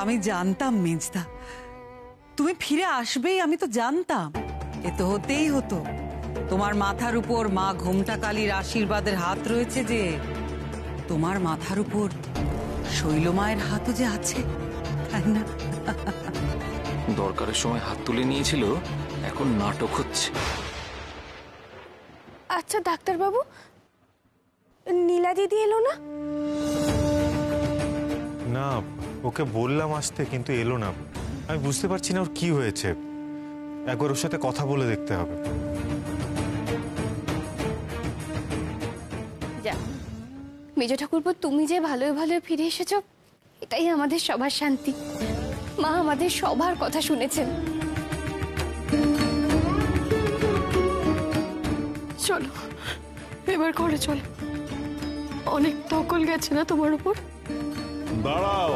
আমি জানতাম মেজদা তুমি ফিরে আসবেই, আমি তো জানতাম। এ তো হতেই হতো। তোমার মাথার উপর মা ঘোমটা কালীর আশীর্বাদের হাত রয়েছে, যে তোমার মাথার উপর শৈলমায়ের হাতও যে আছে, তাই না? দরকারের সময় হাত তুলে নিয়েছিল, এখন নাটক হচ্ছে। আচ্ছা ডাক্তারবাবু, নীলা দিদি এলো না? না, ওকে বললাম আসতে, কিন্তু এলো না। আমি বুঝতে পারছি না ওর কি হয়েছে। একবার ওর সাথে কথা বলে দেখতে হবে। যা মেজ ঠাকুরপো, তুমি যে ভালোই ভালোই ফিরে এসেছো, এটাই আমাদের সবার শান্তি। মা আমাদের সবার কথা শুনেছেন। চলো এবার ঘরে চলো, অনেক ধকল গেছে না তোমার উপর? দাঁড়াও,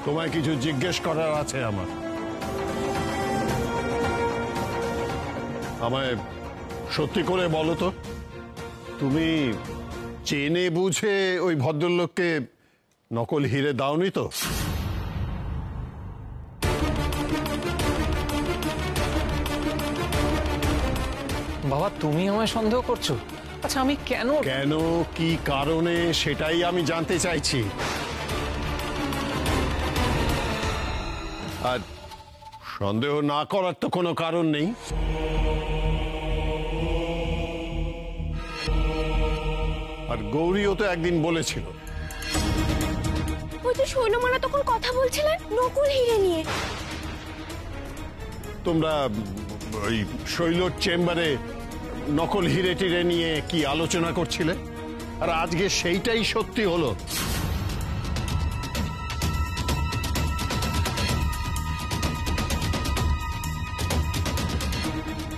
তোমায় কিছু জিজ্ঞেস করার আছে আমার। আমায় সত্যি করে বলো তো, তুমি চেনে বুঝে ওই ভদ্রলোককে নকল হিরে দাওনি তো? বাবা, তুমি আমায় সন্দেহ করছো? আচ্ছা, আমি কেন কি কারণে সেটাই আমি জানতে চাইছি। আর সন্দেহ না করার তো কোনো কারণ নেই। আর গৌরীও তো একদিন বলেছিল, ওই তো শৈলমালা তখন কথা বলছিলেন নকল হিরে নিয়ে। তোমরা ওই শৈলর চেম্বারে নকল হিরে টিরে নিয়ে কি আলোচনা করছিলে, আর আজকে সেইটাই সত্যি হলো।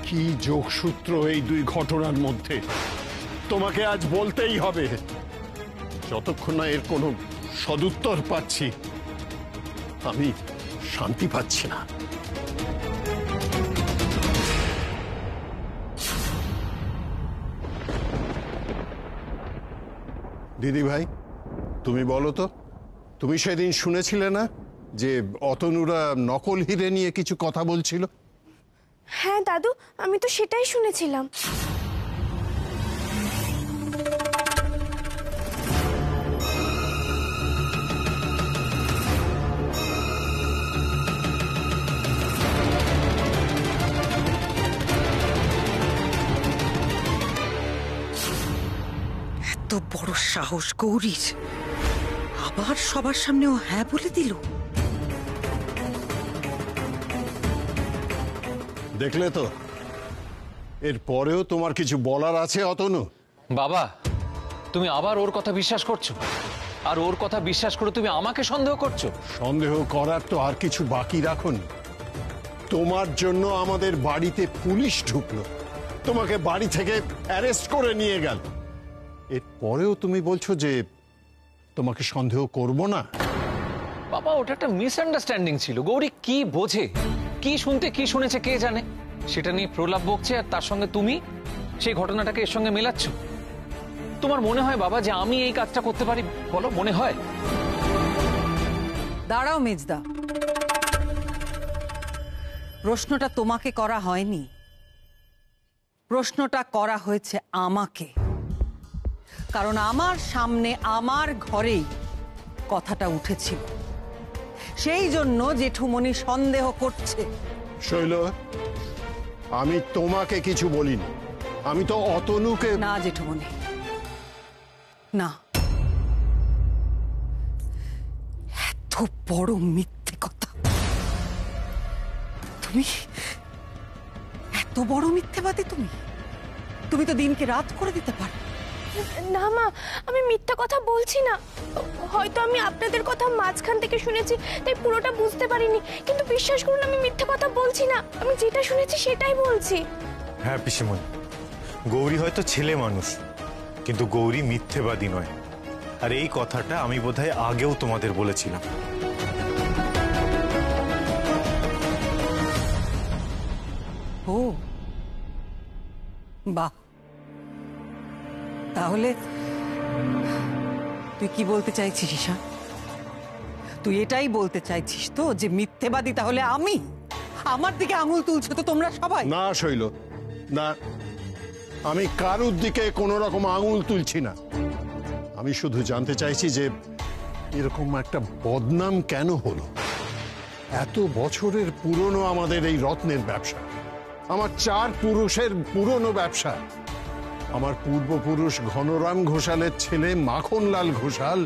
কি যোগসূত্র এই দুই ঘটনার মধ্যে, তোমাকে আজ বলতেই হবে। যতক্ষণ না এর কোনো সদুত্তর পাচ্ছি, আমি শান্তি পাচ্ছি না। দিদি ভাই, তুমি বলো তো, তুমি সেদিন শুনেছিলে না যে অতনুরা নকল হিরে নিয়ে কিছু কথা বলছিল? হ্যাঁ দাদু, আমি তো সেটাই শুনেছিলাম। এত বড় সাহস গৌরীর, আবার সবার সামনে ও হ্যাঁ বলে দিল। দেখলে তো, এর পরেও তোমার কিছু বলার আছে অতনু? বাবা, তুমি আবার ওর কথা বিশ্বাস করছো, আর ওর কথা বিশ্বাস করে তুমি আমাকে সন্দেহ করছো। সন্দেহ করার তো আর কিছু বাকি রাখুন। তোমার জন্য আমাদের বাড়িতে পুলিশ ঢুকলো, তোমাকে বাড়ি থেকে অ্যারেস্ট করে নিয়ে গেল। এর পরেও তুমি বলছো যে তোমাকে সন্দেহ করব না? বাবা, ওটা একটা মিসআন্ডারস্ট্যান্ডিং ছিল। গৌরী কি বোঝে, কি শুনতে কি শুনেছে কে জানে, সেটা নিয়ে প্রলাপ বকছে, আর তার সঙ্গে তুমি সেই ঘটনাটাকে এর সঙ্গে মেলাচ্ছ। তোমার মনে হয় বাবা যে আমি এই কাজটা করতে পারি? বলো, মনে হয়? দাঁড়াও মেজদা, প্রশ্নটা তোমাকে করা হয়নি, প্রশ্নটা করা হয়েছে আমাকে। কারণ আমার সামনে, আমার ঘরেই কথাটা উঠেছিল, সেই জন্য জেঠুমনি সন্দেহ করছে। শৈল, আমি তোমাকে কিছু বলিনি, আমি তো অতনুকে। না জেঠুমনি, না, এত বড় মিথ্যে কথা তুমি, এত বড় মিথ্যেবাদী তুমি। তুমি তো দিনকে রাত করে দিতে পারো। না মা, আমি মিথ্যা কথা বলছি না। হয়তো আমি আপনাদের কথা মাঝখান থেকে শুনেছি, তাই পুরোটা বুঝতে পারিনি। কিন্তু বিশ্বাস করুন, আমি মিথ্যা কথা বলছি না, আমি যেটা শুনেছি সেটাই বলছি। হ্যাঁ পিসিমণি, গৌরী হয়তো ছেলে মানুষ, কিন্তু গৌরী মিথ্যেবাদী নয়। আর এই কথাটা আমি বোধহয় আগেও তোমাদের বলেছিলাম। ও বাহ, তাহলে তুই কি বলতে চাইছিস ঈশান? তুই এটাই বলতে চাইছিস তো যে মিথ্যেবাদী তাহলে আমি? আমার দিকে আঙুল তুলছো তো তোমরা সবাই? না শৈল, না, আমি কারুর দিকে কোনো রকম আঙুল তুলছি না। আমি শুধু জানতে চাইছি যে এরকম একটা বদনাম কেন হলো। এত বছরের পুরনো আমাদের এই রত্নের ব্যবসা, আমার 4 পুরুষের পুরনো ব্যবসা। আমার পূর্বপুরুষ ঘনরাম ঘোষালের ছেলে মাখনলাল ঘোষাল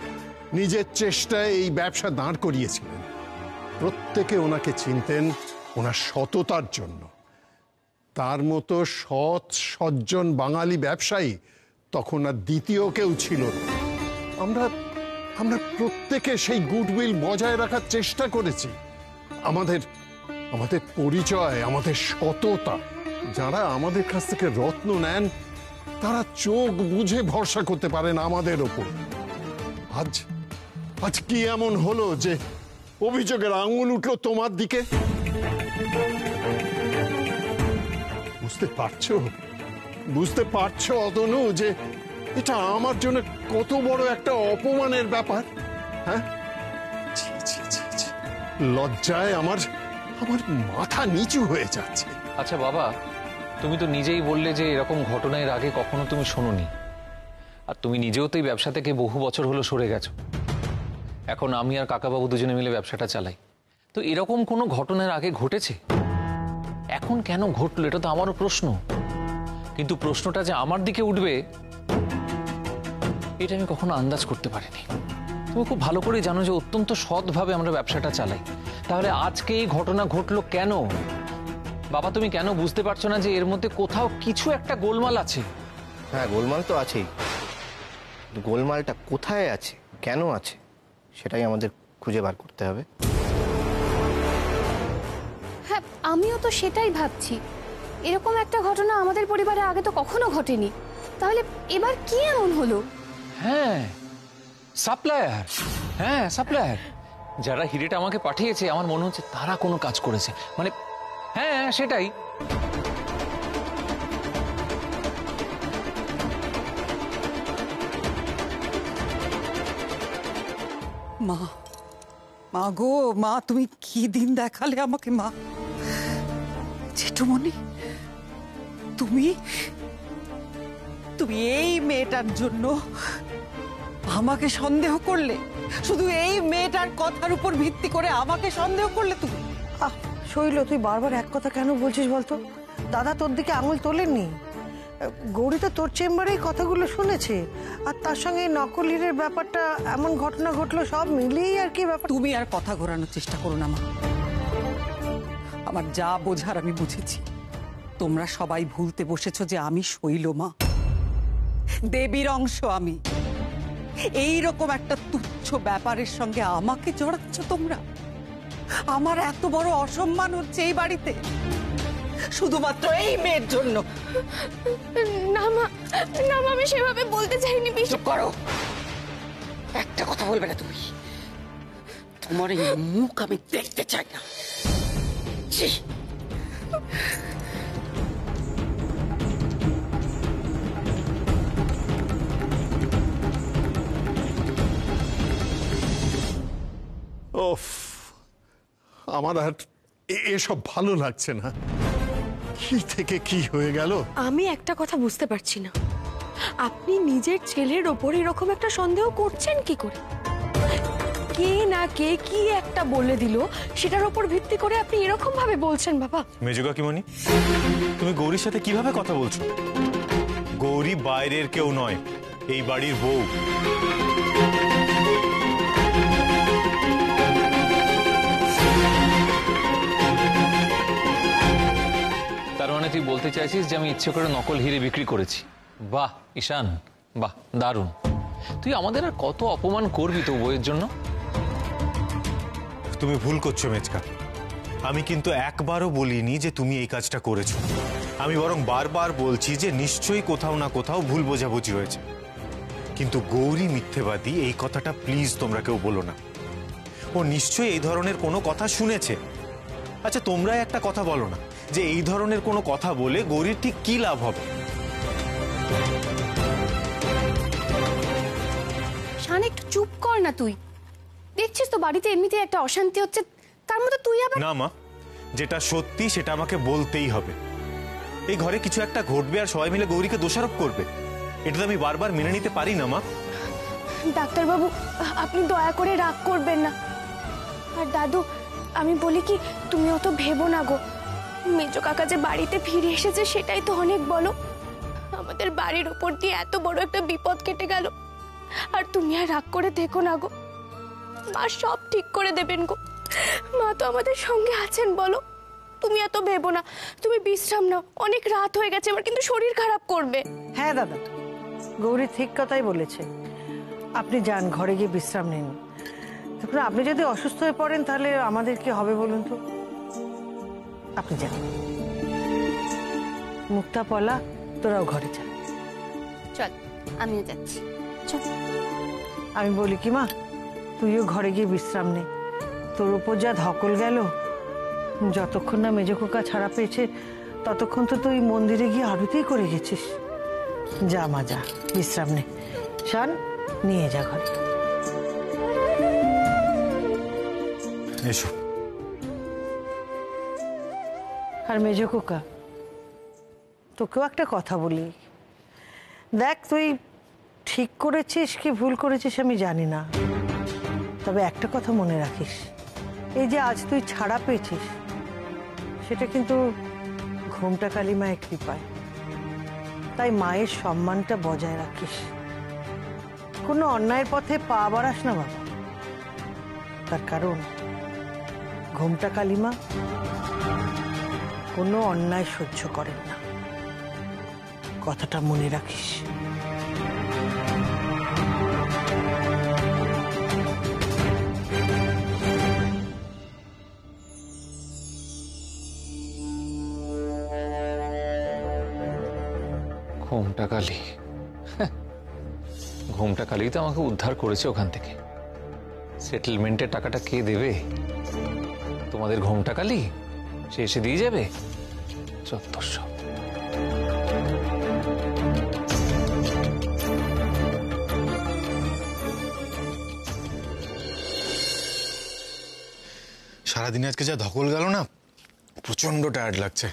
নিজের চেষ্টায় এই ব্যবসা দাঁড় করিয়েছিলেন। প্রত্যেকে ওনাকে চিনতেন ওনার সততার জন্য। তার মতো সৎ সজ্জন বাঙালি ব্যবসায়ী তখন আর দ্বিতীয় কেউ ছিল না। আমরা প্রত্যেকে সেই গুডউইল বজায় রাখার চেষ্টা করেছি। আমাদের পরিচয়, আমাদের সততা, যারা আমাদের কাছ থেকে রত্ন নেন তারা চোখ বুঝে ভরসা করতে পারেন আমাদের ওপর। আজ কি এমন হলো যে অভিযোগের আঙুল উঠলো তোমার দিকে? বুঝতে পারছো অতনু যে এটা আমার জন্য কত বড় একটা অপমানের ব্যাপার? হ্যাঁ, লজ্জায় আমার মাথা নিচু হয়ে যাচ্ছে। আচ্ছা বাবা, তুমি তো নিজেই বললে যে এরকম ঘটনা এর আগে কখনো তুমি শোনোনি, আর তুমি নিজেও তো এই ব্যবসা থেকে বহু বছর হলো সরে গেছো। এখন আমি আর কাকাবাবু দুজনে মিলে ব্যবসাটা চালাই। তো এরকম কোনো ঘটনার আগে ঘটেছে? এখন কেন ঘটলো এটা তো আমারও প্রশ্ন। কিন্তু প্রশ্নটা যে আমার দিকে উঠবে এটা আমি কখনো আন্দাজ করতে পারিনি। তুমি খুব ভালো করে জানো যে অত্যন্ত সৎভাবে আমরা ব্যবসাটা চালাই। তাহলে আজকে এই ঘটনা ঘটলো কেন? বাবা, তুমি কেন বুঝতে পারছো না যে এর মধ্যে কোথাও কিছু একটা গোলমাল আছে? হ্যাঁ, গোলমাল তো আছেই। গোলমালটা কোথায় আছে, কেন আছে, সেটাই আমাদের খুঁজে বার করতে হবে। হ্যাঁ, আমিও তো সেটাই ভাবছি। এরকম একটা ঘটনা আমাদের পরিবারে আগে তো কখনো ঘটেনি। তাহলে এবার কি এমন হলো? হ্যাঁ, সাপ্লায়ার। হ্যাঁ, সাপ্লায়ার। যারা হিরেটা আমাকে পাঠিয়েছে আমার মনে হচ্ছে তারা কোনো কাজ করেছে। মানে হ্যাঁ, সেটাই। মা গো মা, তুমি কি দিন দেখালে আমাকে মা। জেঠুমণি, তুমি এই মেয়েটার জন্য আমাকে সন্দেহ করলে? শুধু এই মেয়েটার কথার উপর ভিত্তি করে আমাকে সন্দেহ করলে তুমি? শৈল, তুই বারবার এক কথা কেন বলছিস বলতো? দাদা তোর দিকে আঙুল তোলেননি। গৌরী তো তোর চেম্বারেই কথাগুলো শুনেছে, আর তার সঙ্গে নকল হীরের ব্যাপারটা, এমন ঘটনা ঘটলো, সব মিলিয়েই আর কি ব্যাপার। তুমি আর কথা ঘোরানোর চেষ্টা করো না মা। আমার যা বোঝার আমি বুঝেছি। তোমরা সবাই ভুলতে বসেছো যে আমি শৈল মা, দেবীর অংশ আমি। এইরকম একটা তুচ্ছ ব্যাপারের সঙ্গে আমাকে জড়াচ্ছ তোমরা। আমার এত বড় অসম্মান হচ্ছে এই বাড়িতে শুধুমাত্র এই মেয়ের জন্য। না মা, না মা, আমি সেভাবে বলতে চাইনি। চুপ করো, একটা কথা বলবে না তুমি। তোমার এই মুখ আমি দেখতে চাই না। ছি। ওফ, আমার আর এসব ভালো লাগছে না। কি থেকে কি হয়ে গেল? আমি একটা কথা বুঝতে পারছি না, আপনি নিজের ছেলের ওপর এরকম একটা সন্দেহ করছেন কি করে? কে না কে কি একটা বলে দিল, সেটার উপর ভিত্তি করে আপনি এরকম ভাবে বলছেন? বাবা, মেজো কাকিমণি, তুমি গৌরীর সাথে কিভাবে কথা বলছো? গৌরী বাইরের কেউ নয়, এই বাড়ির বউ। তার মানে তুই বলতে চাইছিস যে আমি ইচ্ছে করে নকল হিরে বিক্রি করেছি? বাহ ঈশান, বাহ, দারুণ। তুই আমাদের আর কত অপমান করবি তো বইয়ের জন্য? তুমি ভুল করছো মেজকা। আমি কিন্তু একবারও বলিনি যে তুমি এই কাজটা করেছো। আমি বরং বারবার বলছি যে নিশ্চয়ই কোথাও না কোথাও ভুল বোঝাবুঝি হয়েছে। কিন্তু গৌরী মিথ্যেবাদী এই কথাটা প্লিজ তোমরা কেউ বলো না। ও নিশ্চয়ই এই ধরনের কোনো কথা শুনেছে। আচ্ছা তোমরাই একটা কথা বলো না, যে এই ধরনের কোনো কথা বলে গৌরীর ঠিক কি লাভ হবে? শান, একটু চুপ কর না তুই। দেখছিস তো বাড়িতে এমনিতে একটা অশান্তি হচ্ছে, তার মধ্যে তুই আবার। না মা, যেটা সত্যি সেটা আমাকে বলতেই হবে। এই ঘরে কিছু একটা ঘটবে আর সবাই মিলে গৌরীকে দোষারোপ করবে, এটা তো আমি বারবার মেনে নিতে পারি না মা। ডাক্তারবাবু, আপনি দয়া করে রাগ করবেন না। আর দাদু, আমি বলি কি, তুমিও তো ভেবো না গো। মেজো কাকা যে বাড়িতে ফিরে এসেছে সেটাই তো অনেক, বলো। আমাদের বাড়ির উপর দিয়ে এত বড় একটা বিপদ কেটে গেল, আর তুমি আর রাগ করে দেখো না গো। মা সব ঠিক করে দেবেন গো। মা তো আমাদের সঙ্গে আছেন, বলো। তুমি এত ভেবো না, তুমি বিশ্রাম নাও। অনেক রাত হয়ে গেছে, এবার কিন্তু শরীর খারাপ করবে। হ্যাঁ দাদা, গৌরী ঠিক কথাই বলেছে। আপনি যান, ঘরে গিয়ে বিশ্রাম নিন। তারপরে আপনি যদি অসুস্থ হয়ে পড়েন তাহলে আমাদের কি হবে বলুন তো? আপনি যান। মুক্তা, পলা, তোরাও ঘরে যা। চল, আমিও যাচ্ছি। চল। আমি বলি কি মা, তুইও ঘরে গিয়ে বিশ্রাম নে। তোর উপর যা ধকল গেল, যতক্ষণ না মেজো খোকা ছাড়া পেয়েছে ততক্ষণ তো তুই মন্দিরে গিয়ে আরতিই করে গেছিস। যা মা, যা, বিশ্রাম নে। শান, নিয়ে যা ঘরে। এসো। আর মেজো খোকা, তোকেও একটা কথা বলি। দেখ, তুই ঠিক করেছিস কি ভুল করেছিস আমি জানি না, তবে একটা কথা মনে রাখিস, এই যে আজ তুই ছাড়া পেয়েছিস সেটা কিন্তু ঘোমটা কালী মায়ের কৃপায়। তাই মায়ের সম্মানটা বজায় রাখিস। কোনো অন্যায়ের পথে পা বাড়াস না বাবা, তার কারণ ঘোমটা কালী মা কোনো অন্যায় সহ্য করেন না। কথাটা মনে রাখিস। ঘোমটা কালী, ঘোমটা কালী তো আমাকে উদ্ধার করেছে ওখান থেকে। সেটেলমেন্টের টাকাটা কে দেবে? তোমাদের ঘোমটা কালী? সে এসে দিয়ে যাবে? চত্বর সব। সারাদিনে আজকে যা ধকল গেল না, প্রচন্ড টায়ার্ড লাগছে।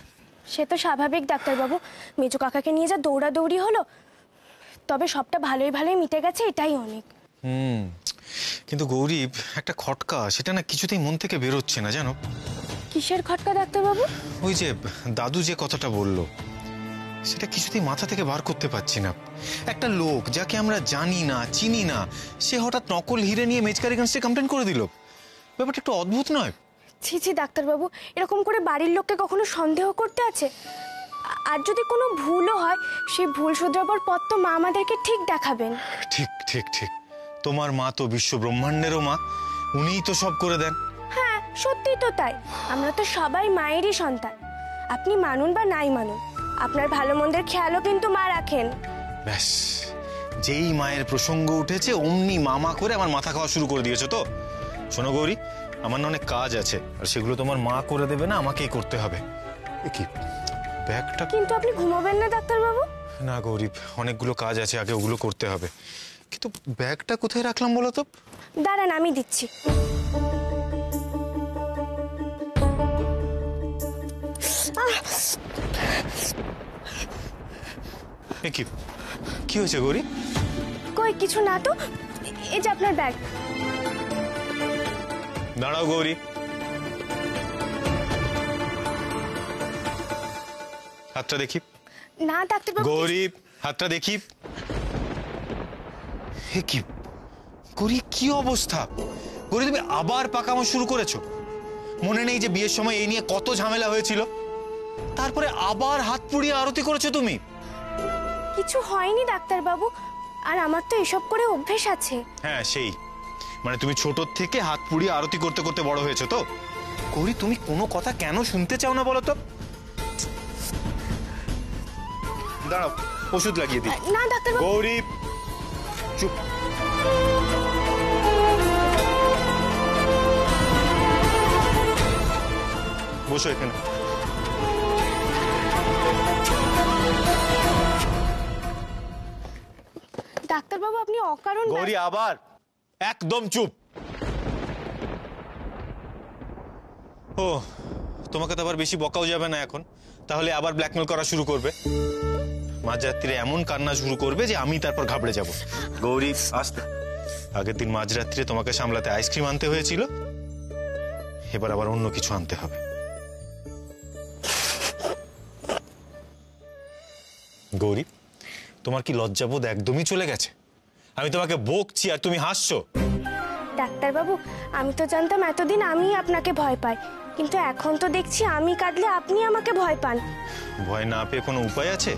সে তো স্বাভাবিক ডাক্তারবাবু, মেজো কাকাকে নিয়ে যা দৌড়াদৌড়ি হলো। তবে সবটা ভালোই ভালোই মিটে গেছে, এটাই অনেক। কিন্তু গৌরী, একটা খটকা সেটা না কিছুতেই মন থেকে বেরোচ্ছে না, জানো? কিসের খটকা ডাক্তারবাবু? ওই যে দাদু যে কথাটা বললো, সেটা কিছুতেই মাথা থেকে বার করতে পারছি না। একটা লোক যাকে আমরা জানি না, চিনি না, সে হঠাৎ নকল হিরে নিয়ে মেজকারিগঞ্জে কমপ্লেন করে দিল। ব্যাপারটা একটু অদ্ভুত নয়? ছি ছি ডাক্তারবাবু, এরকম করে বাড়ির লোককে কখনো সন্দেহ করতে আছে? আর যদি কোনো ভুলও হয়, সেই ভুল শুধরাবার পথ তো মা আমাদেরকে ঠিক দেখাবেন। ঠিক ঠিক ঠিক, তোমার মা তো বিশ্ব ব্রহ্মাণ্ডেরও মা, উনিই তো সব করে দেন। হ্যাঁ, সত্যিই তো তাই। আমরা তো সবাই মায়েরই সন্তান। আপনি মানুন বা নাই মানুন, আপনার ভালো মন্দের খেয়ালও কিন্তু মা রাখেন। ব্যাস, যেই মায়ের প্রসঙ্গ উঠেছে অমনি মামা করে আমার মাথা খাওয়া শুরু করে দিয়েছো তো। শোনো গৌরী, আমার না অনেক কাজ আছে, আর সেগুলো তোমার মা করে দেবে না, আমাকেই করতে হবে। কি ব্যাগটা? কিন্তু আপনি ঘুমাবেন না ডাক্তারবাবু? না গৌরী, অনেকগুলো কাজ আছে, আগে ওগুলো করতে হবে। কিন্তু ব্যাগটা কোথায় রাখলাম বলো তো? দাঁড়ান, আমি দিচ্ছি। কি হয়েছে গৌরী? কই কিছু না তো, এই যে আপনার ব্যাগ। দাঁড়াও গৌরী, হাতটা দেখি। না ডাক্তারবাবু। গৌরী, হাতটা দেখি। কি গৌরী, কি অবস্থা? গৌরী, তুমি আবার পাকামো শুরু করেছো? মনে নেই যে বিয়ের সময় এই নিয়ে কত ঝামেলা হয়েছিল? তারপরে আবার হাত পুড়িয়ে আরতি করেছো তুমি? কিছু হয়নি ডাক্তারবাবু, আর আমার তো এসব করে অভ্যেস আছে। হ্যাঁ, সেই মানে তুমি ছোট থেকে হাত পুড়িয়ে আরতি করতে করতে বড় হয়েছো তো। গৌরী, তুমি কোনো কথা কেন শুনতে চাও না বলো তো? দাঁড়াও, ওষুধ লাগিয়ে দিই। না ডাক্তারবাবু। গৌরী চুপ। বসো এখানে। ডাক্তারবাবু আপনি অকারণ গৌরী আবার একদম চুপ। ও তোমাকে তো আবার বেশি বকাও যাবে না এখন, তাহলে আবার ব্ল্যাকমেল করা শুরু করবে। মাঝরাত্রিরে এমন কান্না শুরু করবে যে আমি তারপর ঘাবড়ে যাব। গৌরী আস্তে, আগের দিন মাঝরাত্রিরে তোমাকে সামলাতে আইসক্রিম আনতে হয়েছিল, এবার আবার অন্য কিছু আনতে হবে। গৌরী তোমার কি লজ্জাবোধ একদমই চলে গেছে? আমি তোমাকে বকছি আর তুমি হাসছো। ডাক্তারবাবু আমি তো জানতাম এতদিন আমি আপনাকে ভয় পাই, কিন্তু এখন তো দেখছি আমি কাঁদলে আপনি আমাকে ভয় পান। ভয় না পেয়ে কোনো উপায় আছে?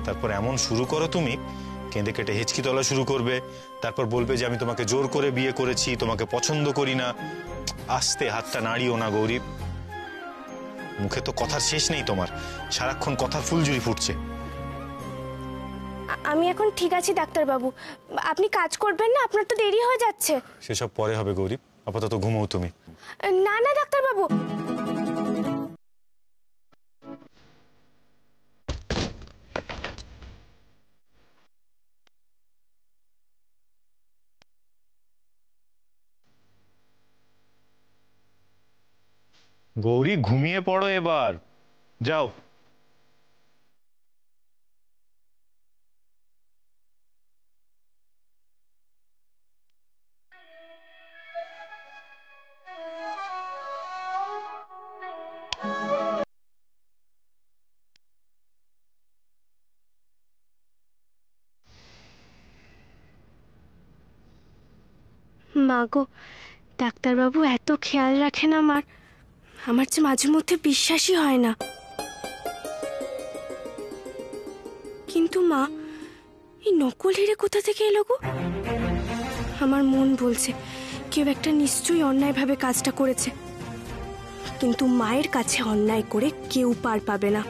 তারপর এমন শুরু করো তুমি, কেঁদে কেটে হেঁচকি তোলা শুরু করবে, তারপর বলবে যে আমি তোমাকে জোর করে বিয়ে করেছি, তোমাকে পছন্দ করি না। আস্তে, হাতটা নাড়িও না গৌরী। মুখে তো কথার শেষ নেই তোমার, সারাক্ষণ কথার ফুলঝুরি ফুটছে। আমি এখন ঠিক আছি ডাক্তারবাবু, আপনি কাজ করবেন না? আপনার তো দেরি হয়ে যাচ্ছে। সেসব পরে হবে গৌরী, আপাতত ঘুমোও তুমি। না না ডাক্তারবাবু। গৌরী ঘুমিয়ে পড়ো এবার, যাও। মাগো ডাক্তারবাবু এত খেয়াল রাখেন আমার যে মাঝে মধ্যে বিশ্বাসই হয় না। কিন্তু মা এই নকল হিরে কোথা থেকে এলো গো? আমার মন বলছে কেউ একটা নিশ্চয়ই অন্যায়ভাবে কাজটা করেছে, কিন্তু মায়ের কাছে অন্যায় করে কেউ পার পাবে না।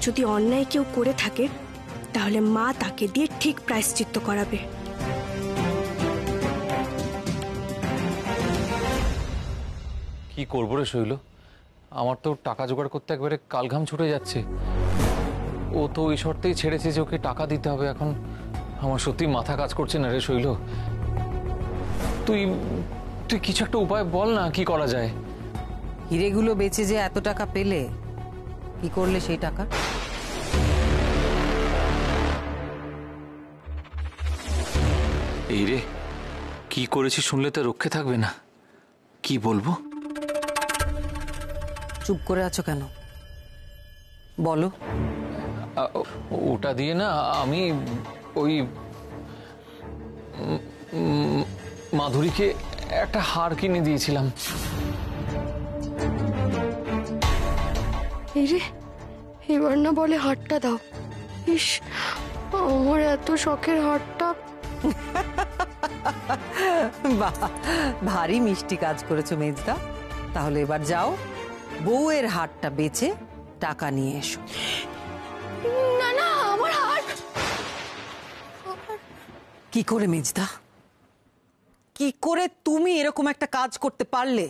যদি অন্যায় কেউ করে থাকে তাহলে মা তাকে দিয়ে ঠিক প্রায়শ্চিত্ত করাবে। কি করবো রে শৈল, আমার তো টাকা জোগাড় করতে একবারে কালঘাম ছুটে যাচ্ছে। ও তো ওই শর্তেই ছেড়েছে যে ওকে টাকা দিতে হবে। এখন আমার সত্যি মাথা কাজ করছে না রে শৈল। তুই তুই কিছু একটা উপায় বল না, কি করা যায়? হিরেগুলো বেচে যে এত টাকা পেলে, কি করলে সেই টাকা? এই রে, কি করেছি শুনলে তো রক্ষে থাকবে না। কি বলবো? চুপ করে আছো কেন, বলো। ওটা দিয়ে না আমি ওই মাধুরীকে একটা হার কিনে দিয়েছিলাম। রে এবার না বলে হারটা দাও। ইস, আমার এত শখের হারটা। বাহ, ভারী মিষ্টি কাজ করেছো মেজদা। তাহলে এবার যাও, বউয়ের হারটা বেচে টাকা নিয়ে এসো। না না, আমার হার। কি করে মেজদা, কি করে তুমি এরকম একটা কাজ করতে পারলে?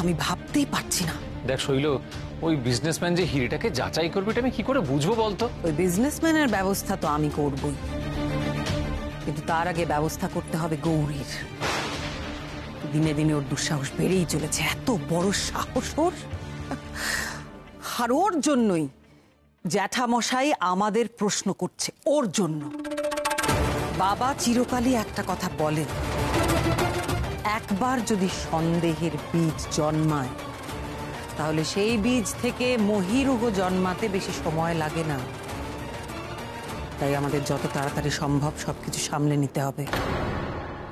আমি ভাবতেই পারছি না। দেখ শৈল, ওই বিজনেসম্যান যে হিরেটাকে যাচাই করবে এটা আমি কি করে বুঝবো বলতো? ওই বিজনেসম্যানের ব্যবস্থা তো আমি করবই, কিন্তু তার আগে ব্যবস্থা করতে হবে গৌরীর। দিনে দিনে ওর দুঃসাহস বেড়েই চলেছে, এত বড় সাহস ওর। আর ওর জন্যই জ্যাঠামশাই আমাদের প্রশ্ন করছে, ওর জন্য। বাবা চিরকালই একটা কথা বলেন, একবার যদি সন্দেহের বীজ জন্মায় তাহলে সেই বীজ থেকে মহীরুহ জন্মাতে বেশি সময় লাগে না। তাই আমাদের যত তাড়াতাড়ি সম্ভব সবকিছু সামলে নিতে হবে,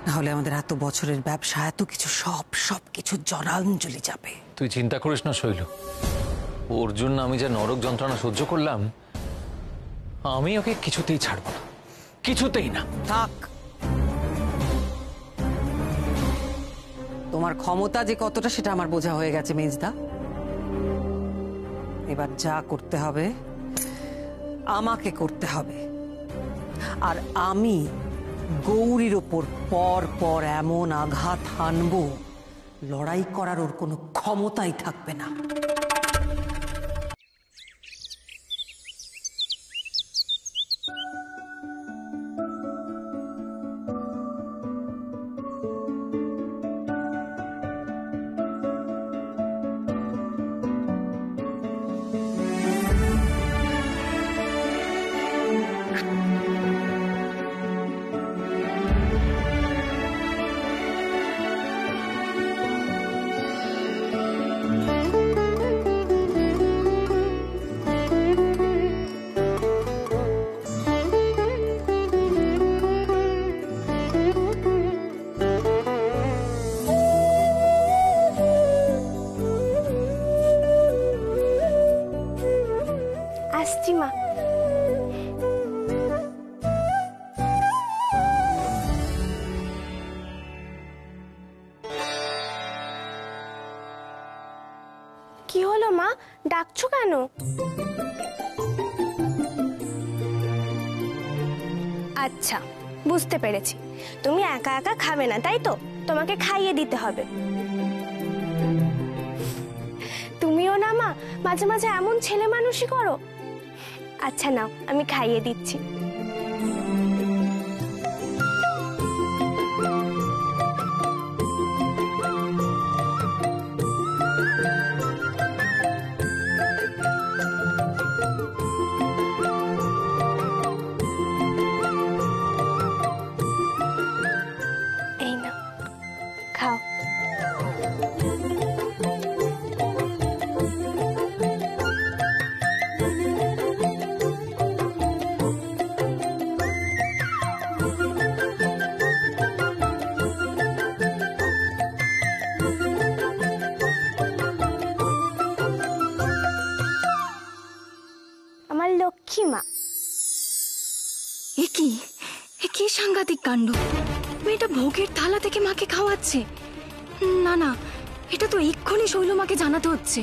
নাহলে আমাদের এত বছরের ব্যবসা, এত কিছু সবকিছু জলাঞ্জলি যাবে। তুই চিন্তা করিস না শৈল, ওর জন্য আমি যা নরক যন্ত্রণা সহ্য করলাম, আমি ওকে কিছুতেই ছাড়বো না, কিছুতেই না। থাক, তোমার ক্ষমতা যে কতটা সেটা আমার বোঝা হয়ে গেছে মেজদা। এবার যা করতে হবে আমাকে করতে হবে। আর আমি গৌরীর ওপর পর পর এমন আঘাত হানবো লড়াই করার ওর কোনো ক্ষমতাই থাকবে না। আসছি মা। কি হলো মা, ডাকছো কেন? আচ্ছা, বুঝতে পেরেছি, তুমি একা একা খাবে না, তাই তো? তোমাকে খাইয়ে দিতে হবে। তুমিও না মা, মাঝে মাঝে এমন ছেলে মানুষই করো। আচ্ছা নাও, আমি খাইয়ে দিচ্ছি। এই না, খাও। আমার লক্ষ্মী মা। এ কি সাংঘাতিক কাণ্ড! মেয়েটা ভোগের থালা থেকে মাকে খাওয়াচ্ছে। না না, এটা তো এক্ষুনি শৈলমাকে জানাতে হচ্ছে।